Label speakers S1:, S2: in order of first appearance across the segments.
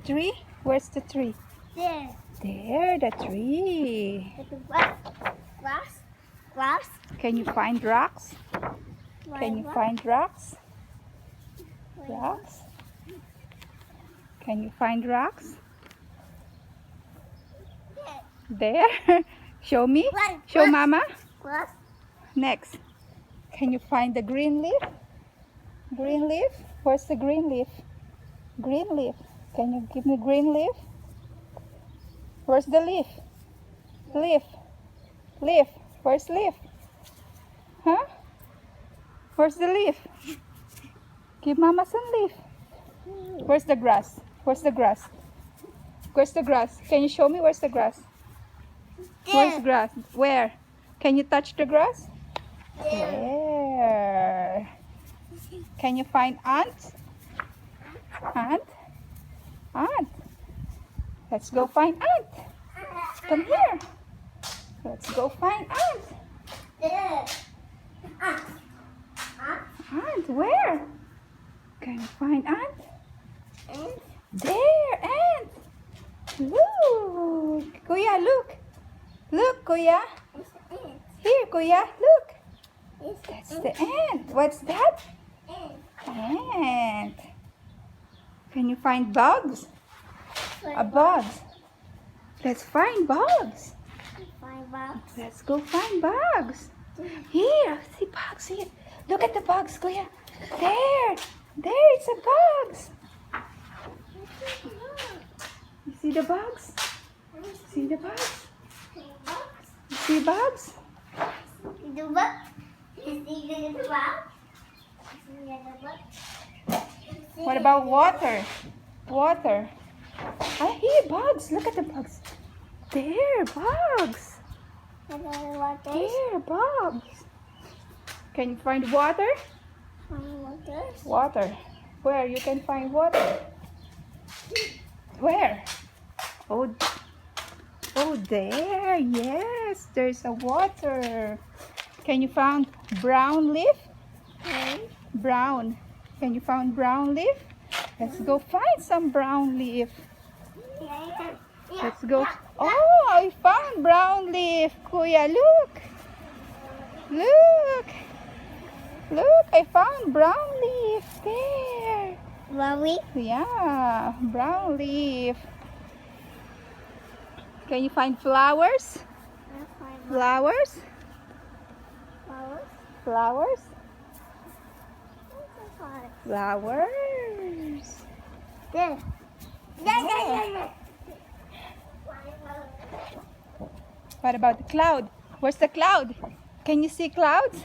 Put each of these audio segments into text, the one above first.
S1: tree? Where's the tree?
S2: There.
S1: There, the tree.
S2: Grass.
S1: Can you find rocks? Can you find rocks? Rocks? Can you find rocks? There. Show me. Show Mama.
S2: Grass.
S1: Next. Can you find the green leaf? Green leaf? Where's the green leaf? Green leaf. Can you give me green leaf? Where's the leaf? Leaf. Leaf. Where's leaf? Huh? Where's the leaf? Give Mama some leaf. Where's the grass? Where's the grass? Where's the grass? Can you show me where's the grass? Where's grass? Where? Can you touch the grass? There. Can you find ants? Ant? Ant. Let's go find ant. Come here. Let's go find ant. Ant, where? Can you find ant? There, ant. Look. Kuya, look. Look, Kuya. Here, Kuya, look. That's the ant. What's that? Ant. Can you find bugs? Bugs. Let's find bugs. Let's go find bugs. Here, see bugs here. Look at the bugs, Kuya. There. There, it's a bugs. You see the bugs? See the bugs? You see bugs? What about water? Water. I hear bugs. Look at the bugs. There, bugs. There, bugs. Can you find water? Water. Where you can find water? Where? Oh, there. Yes, there's a water. Can you find brown leaf? Brown. Can you find brown leaf? Let's go find some brown leaf. Let's go. Oh, I found brown leaf. Kuya, look. Look. Look, I found brown leaf. There. Yeah, brown leaf. Can you find flowers? Flowers? Flowers? Flowers.
S2: There.
S1: What about the cloud? Where's the cloud? Can you see clouds?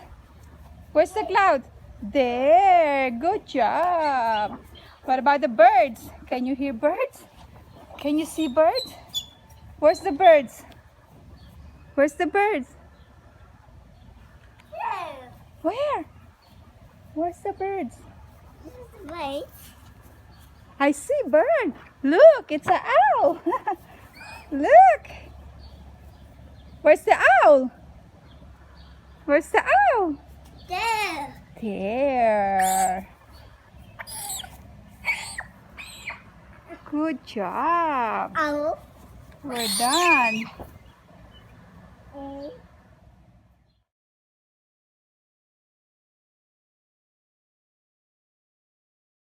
S1: Where's the cloud? There. Good job. What about the birds? Can you hear birds? Can you see birds? Where's the birds? Where's the birds? Where? Where's the birds?
S2: Wait.
S1: I see bird. Look, it's an owl. Look. Where's the owl? Where's the owl?
S2: There.
S1: There. Good job.
S2: Owl.
S1: We're done.